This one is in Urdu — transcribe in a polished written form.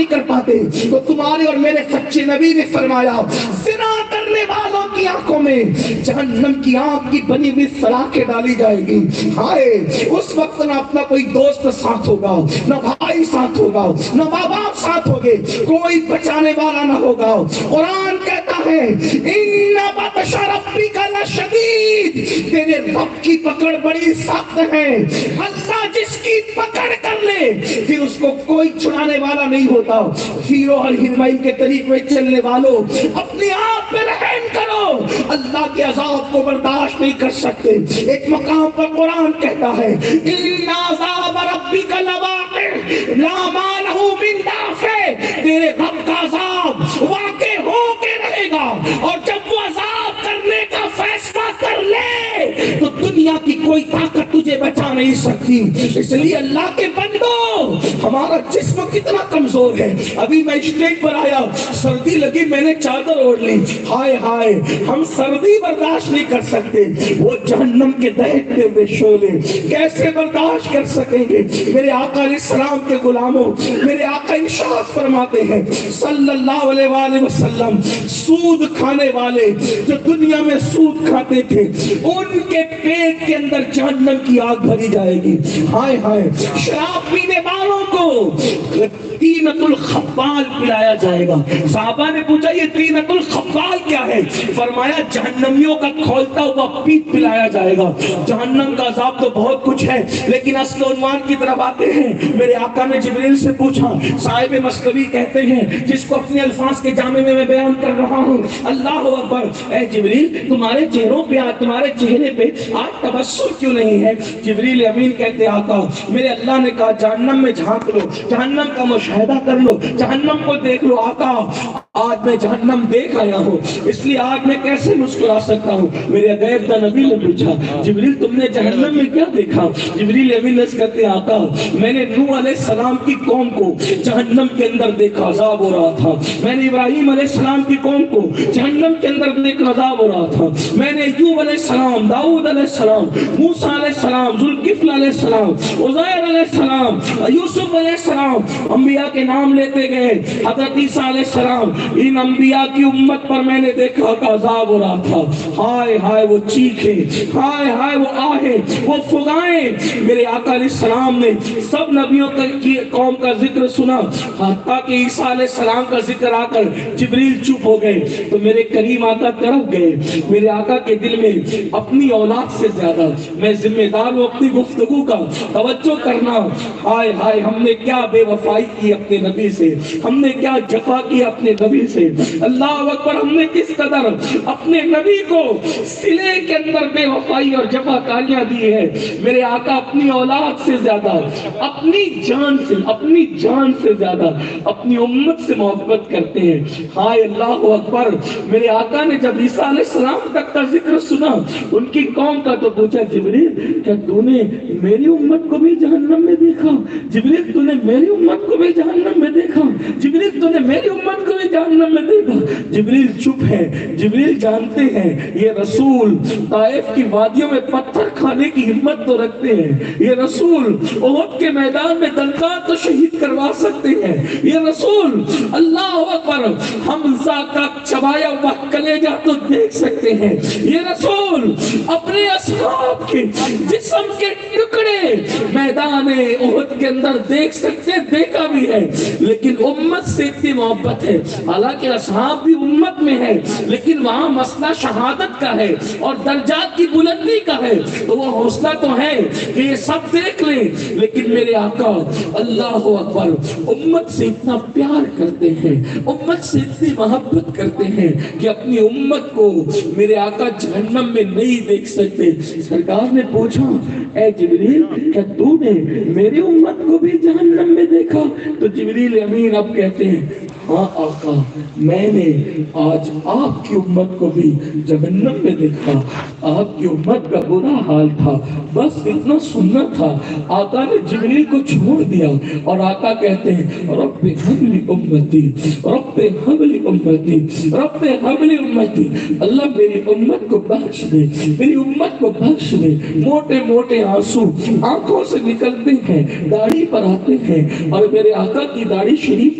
نہیں کر پاتے تو تمہارے اور میرے سچے نبی نے فرمایا زنا کرنے والوں کی آنکھوں میں جہنم کی آگ کی بنی ہوئی سلاخیں ڈالی جائے گی. ہائے اس وقت نہ اپنا کوئی دوست ساتھ ہوگا، نہ بھائی ساتھ ہوگا، نہ ماں باپ ساتھ ہوگے، کوئی بچانے والا نہ ہوگا. قرآن کہتا ہے ان بطش ربک لشدید، تیرے رب کی پکڑ بڑی سخت ہے. اللہ جس کی پکڑ کر لے پھر اس کو کوئی چھڑانے والا نہیں ہوتا. ہیرو اور ہیروئن کے طریق میں چلنے والوں اپنے آپ پہ رحم کرو، اللہ کے عذاب کو برداشت نہیں کر سکتے. ایک مقام پر قرآن کہتا ہے ان عذاب ربک لواقع لا مانع من دافع، تیرے رب کا عذاب واقع ہو کے رہے گا، اور جب وہ عذاب کرنے کا فیصلہ کر لے تو دنیا کی کوئی طاقت تجھے بچا نہیں سکتی. اس لیے اللہ کے بندو، ہمارا جسم کتنا کمزور ہے. ابھی میں اسٹیج پر آیا، سردی لگی، میں نے چادر اوڑھ لی. ہائے ہائے، ہم سردی برداشت نہیں کر سکتے، وہ جہنم کے دہکتے ہوئے شعلے کیسے برداشت کر سکیں گے؟ میرے آقا علیہ السلام کے غلاموں، میرے آقا ارشاد فرماتے ہیں صلی اللہ علیہ وآلہ وسلم، سود کھانے والے جو دنیا میں سود کھاتے تھے ان کے پیٹ کے اندر جہنم کی آگ بھری جائے گی. ہائے ہائے، شراب پینے والوں کو طینۃ الخبال پلایا جائے گا. صحابہ نے پوچھا یہ طینۃ الخبال کیا ہے؟ فرمایا جہنمیوں کا کھولتا ہوا پیٹ پلایا جائے گا. جہنم کا عذاب تو بہت کچھ ہے، لیکن اصل عنوان کی طرف آتے ہیں. میرے آقا نے جبریل سے پوچھا، صاحب مثنوی کہتے ہیں جس کو اپنے الفاظ کے جامع میں بیان کر رہا ہوں، اللہ اکبر، اے جبریل تمہارے چہروں پہ تمہارے چہرے پہ آج تبسم کیوں نہیں ہے؟ جبریل امین کہتے آقا میرے اللہ نے کہا جہنم میں جھانک لو، جہنم کا مشاہدہ کر لو، جہنم کو دیکھ لو. آقا آج میں جہنم دیکھ آیا ہوں، اس لیے آج میں کیسے مسکرا سکتا ہوں؟ میرے غیب دا نبی نے پوچھا جبریل تم نے جہنم میں کیا دیکھا؟ جبریل امین کہتے آقا میں نے نوح علیہ السلام کی قوم کو جہنم کے اندر دیکھا، عذاب ہو رہا تھا. میں نے ابراہیم علیہ السلام کی قوم کو جہنم کے اندر دیکھا، عذاب ہو رہا تھا. میں نے ایوب علیہ السلام، داؤد علیہ السلام، موسیٰ علیہ السلام، ذوالکفل علیہ السلام، عزیر علیہ السلام، یوسف علیہ السلام، انبیاء کے نام لیتے گئے، حضرت عیسیٰ علیہ السلام، ان انبیاء کی امت پر میں نے دیکھا کہ عذاب ہو رہا تھا. ہائے ہائے وہ چیخیں، ہائے ہائے وہ آہیں، وہ فغائیں. میرے آقا علیہ السلام نے سب نبیوں کی قوم کا ذکر سنا، حتیٰ کہ عیسیٰ علیہ السلام کا ذکر آ کر جبریل چپ ہو گئے تو میرے کریم آقا تڑپ گئے. میرے آقا کے دل میں اپنی اولاد سے زیادہ میں ذمہ دار ہوں اپنی گفتگو کا توجہ کرنا. ہائے ہائے ہم نے کیا بے وفائی کی اپنے نبی سے، ہم نے کیا جفا کی اپنے نبی سے. اللہ اکبر، ہم نے کس قدر اپنے نبی کو سلے کے اندر بے وفائی اور جفا کاریاں دی ہے. میرے آقا اپنی اولاد سے زیادہ، اپنی جان سے زیادہ اپنی امت سے محبت کرتے ہیں. ہائے اللہ اکبر، میرے آقا نے جب عیسیٰ علیہ السلام تک کا ذکر سنا ان کی قوم کا تو پوچھا جبریل کیا تو نے میری امت کو بھی جہنم میں دیکھا؟ جبریل تو نے میری امت کو بھی جہنم میں دیکھا؟ جبریل تو نے میری امت کو بھی جہنم میں دیکھا؟ جبریل چپ ہے. جبریل جانتے ہیں یہ رسول طائف کی وادیوں میں پتھر کھانے کی ہمت تو رکھتے ہیں، یہ رسول احد کے میدان میں دلکار تو شہید کروا سکتے ہیں، یہ رسول اللہ اکبر حمزہ کا چبایا ہوا کلیجہ تو دیکھ سکتے ہیں، یہ رسول اپنے اصحاب کے جسم کے ٹکڑے میدان احد کے اندر دیکھ سکتے، دیکھا بھی ہے. لیکن امت سے اتنی محبت ہے، حالانکہ اصحاب بھی امت میں ہے لیکن وہاں مسئلہ شہادت کا ہے اور درجات کی بلندی کا ہے، تو وہ حوصلہ تو ہے کہ یہ سب دیکھ لیں. لیکن میرے آقا اللہ اکبر امت سے اتنا پیار کرتے ہیں، امت سے اتنی محبت کرتے ہیں کہ اپنی امت کو میرے آقا جہنم میں نہیں دیکھ سکتے. سرکار نے پوچھا اے جبریل کیا تو نے میری امت کو بھی جہنم میں دیکھا؟ تو جبریل امین اب کہتے ہیں ہاں آقا میں نے آج آپ کی امت کو بھی جہنم میں دیکھا. آپ کی امت کا برا حال تھا، بس اتنا سننا تھا. آقا نے جبریل کو چھوڑ دیا اور آقا کہتے ہیں رب ہب لی امتی، رب ہب لی امتی، رب ہب لی امتی. اللہ میری امت کو بخش دے، میری امت کو بخش دے. موٹے موٹے آنسو آنکھوں سے نکلتے ہیں، داڑھی پر آتے ہیں اور میرے آقا کی داڑھی شریف